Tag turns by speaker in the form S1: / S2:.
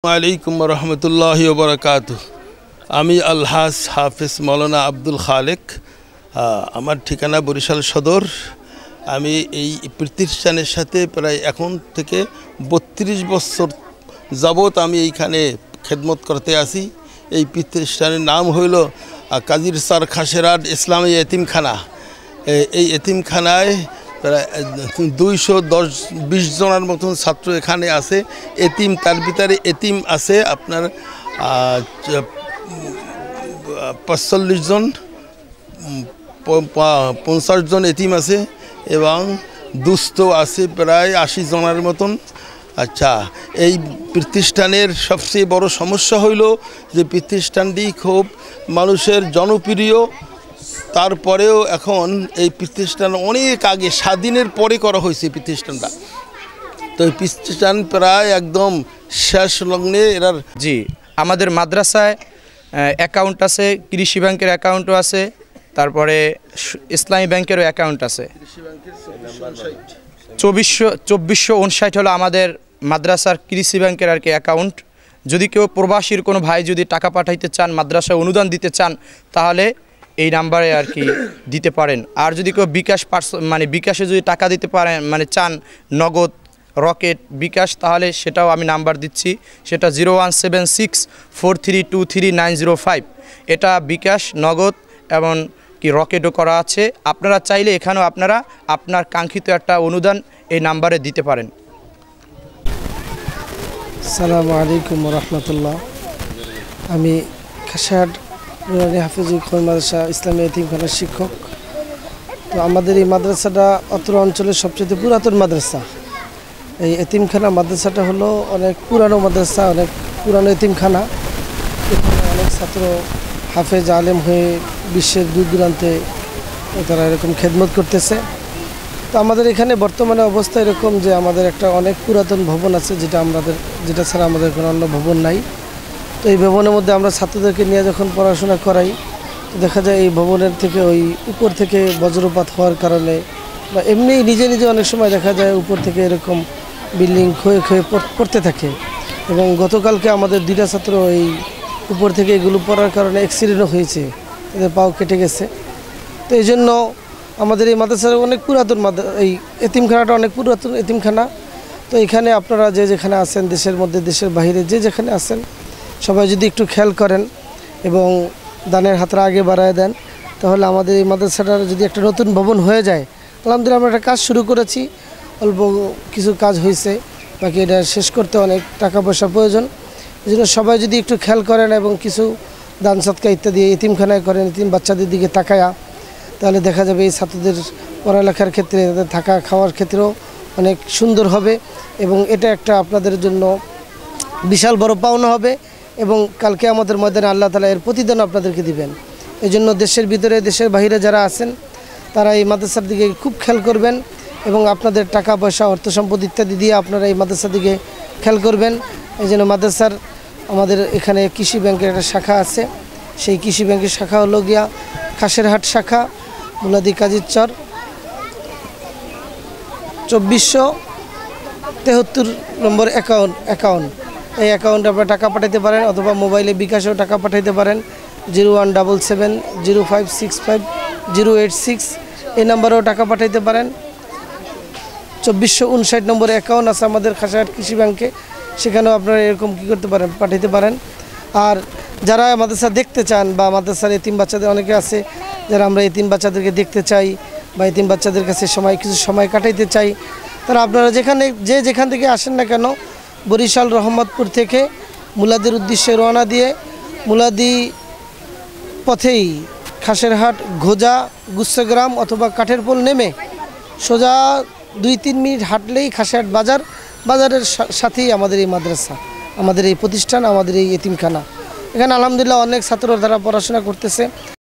S1: আলাইকুম রহমতুল্লাহি ওয়া বারাকাতুহু। আমি আলহাজ হাফেজ মৌলানা আব্দুল খালেক। আমার ঠিকানা বরিশাল সদর। আমি এই প্রতিষ্ঠানের সাথে প্রায় এখন থেকে ৩২ বছর যাবত আমি এইখানে খেদমত করতে আসি। এই প্রতিষ্ঠানের নাম হইল কাজীর স্যার খাসেরহাট ইসলামী এতিমখানা। এই এতিমখানায় প্রায় ২২০ জনের মতন ছাত্র এখানে আছে। এতিম, তার ভিতরে এতিম আছে আপনার ৪৫ জন, ৫০ জন এতিম আছে এবং দুস্থ আছে প্রায় ৮০ জনের মতন। আচ্ছা, এই প্রতিষ্ঠানের সবচেয়ে বড় সমস্যা হইল যে প্রতিষ্ঠানটি খুব মানুষের জনপ্রিয়। তারপরেও এখন এই প্রতিষ্ঠান অনেক আগে স্বাধীনের পরে করা হয়েছে প্রতিষ্ঠানটা। তো এই প্রতিষ্ঠান প্রায় একদম শেষ লগ্নে এরার।
S2: জি, আমাদের মাদ্রাসায় অ্যাকাউন্ট আছে, কৃষি ব্যাংকের অ্যাকাউন্টও আছে, তারপরে ইসলামী ব্যাংকেরও অ্যাকাউন্ট আছে। ২৪৫৯ হলো আমাদের মাদ্রাসার কৃষি ব্যাংকের আর কি অ্যাকাউন্ট। যদি কেউ প্রবাসীর কোনো ভাই যদি টাকা পাঠাইতে চান, মাদ্রাসায় অনুদান দিতে চান, তাহলে এই নাম্বারে আর কি দিতে পারেন। আর যদি কেউ বিকাশ বিকাশে যদি টাকা দিতে পারেন চান, নগদ, রকেট, বিকাশ, তাহলে সেটাও আমি নাম্বার দিচ্ছি। সেটা 01764323905। এটা বিকাশ, নগদ এবং কি রকেটও করা আছে। আপনারা চাইলে এখানেও আপনারা আপনার কাঙ্ক্ষিত একটা অনুদান এই নাম্বারে দিতে পারেন।
S3: আসসালামু আলাইকুম রহমতুল্লাহ। আমি খাসেরহাট হাফিজুল কোরআন মাদ্রাসা ইসলামী এতিমখানার শিক্ষক। তো আমাদের এই মাদ্রাসাটা অত্র অঞ্চলের সবচেয়ে পুরাতন মাদ্রাসা। এই এতিমখানা মাদ্রাসাটা হলো অনেক পুরানো মাদ্রাসা, অনেক পুরানো এতিমখানা। এখানে অনেক ছাত্র হাফেজ আলেম হয়ে বিশ্বের দূর দূরান্তে তারা এরকম খেদমত করতেছে। তো আমাদের এখানে বর্তমানে অবস্থা এরকম যে আমাদের একটা অনেক পুরাতন ভবন আছে, যেটা ছাড়া আমাদের কোনো অন্য ভবন নাই। তো এই ভবনের মধ্যে আমরা ছাত্রদেরকে নিয়ে যখন পড়াশোনা করাই, তো দেখা যায় এই ভবনের থেকে ওই উপর থেকে বজ্রপাত হওয়ার কারণে বা এমনি নিজে নিজে অনেক সময় দেখা যায় উপর থেকে এরকম বিল্ডিং ক্ষয়ে ক্ষয়ে পড়তে থাকে। এবং গতকালকে আমাদের 2টা ছাত্র এই উপর থেকে এগুলো পড়ার কারণে অ্যাক্সিডেন্টও হয়েছে, তাদের পাও কেটে গেছে। তো এই জন্য আমাদের এই মাদ্রাসার অনেক পুরাতন এই এতিমখানাটা অনেক পুরাতন এতিমখানা। তো এখানে আপনারা যে যেখানে আছেন, দেশের মধ্যে দেশের বাইরে যে যেখানে আছেন, সবাই যদি একটু খেয়াল করেন এবং দানের হাতটা আগে বাড়ায় দেন, তাহলে আমাদের এই মাদ্রাসাটার যদি একটা নতুন ভবন হয়ে যায়। আলহামদুলিল্লাহ আমরা একটা কাজ শুরু করেছি, অল্প কিছু কাজ হয়েছে, বাকি এটা শেষ করতে অনেক টাকা পয়সার প্রয়োজন। এই জন্য সবাই যদি একটু খেয়াল করেন এবং কিছু দান সৎকা ইত্যাদি এতিমখানায় করেন, এতিম বাচ্চাদের দিকে তাকায়া, তাহলে দেখা যাবে এই ছাত্রদের পড়ালেখার ক্ষেত্রে, তাদের থাকা খাওয়ার ক্ষেত্রেও অনেক সুন্দর হবে এবং এটা একটা আপনাদের জন্য বিশাল বড় পাওনা হবে এবং কালকে আমাদের ময়দানে আল্লাহ তাআলা এর প্রতিদান আপনাদেরকে দিবেন। এই জন্য দেশের ভিতরে দেশের বাইরে যারা আছেন, তারা এই মাদ্রাসার দিকে খুব খেয়াল করবেন এবং আপনাদের টাকা পয়সা, অর্থ সম্পদ ইত্যাদি দিয়ে আপনারা এই মাদ্রাসার দিকে খেয়াল করবেন। এই জন্য মাদ্রাসার আমাদের এখানে কৃষি ব্যাংকের একটা শাখা আছে। সেই কৃষি ব্যাংকের শাখা হলো গিয়া খাসেরহাট শাখা, মুলাদি কাজীর চর, ২৪৭৩ নম্বর অ্যাকাউন্ট। এই অ্যাকাউন্টে আপনারা টাকা পাঠাতে পারেন অথবা মোবাইলে বিকাশেও টাকা পাঠাতে পারেন। 01770565086 এই নাম্বারেও টাকা পাঠাইতে পারেন। ২৪৫৯ নম্বরে অ্যাকাউন্ট আছে আমাদের খাসেরহাট কৃষি ব্যাংকে, সেখানেও আপনারা এরকম কী করতে পারেন, পাঠাইতে পারেন। আর যারা মাদ্রাসা দেখতে চান বা মাদ্রাসার এতিম বাচ্চাদের অনেকে আছে যারা আমরা এতিম বাচ্চাদেরকে দেখতে চাই বা এতিম বাচ্চাদের কাছে কিছু সময় কাটাইতে চাই, তারা আপনারা যেখান থেকে আসেন না কেন, বরিশাল রহমতপুর থেকে মুলাদের উদ্দেশ্যে রওনা দিয়ে মুলাদি পথেই খাসেরহাট, ঘোজা, গুচ্ছগ্রাম অথবা কাঠের পোল নেমে সোজা 2-3 মিনিট হাঁটলেই খাসেরহাট বাজারের সাথেই আমাদের এই মাদ্রাসা, আমাদের এই প্রতিষ্ঠান, আমাদের এই এতিমখানা। এখানে আলহামদুলিল্লাহ অনেক ছাত্র তারা পড়াশোনা করতেছে।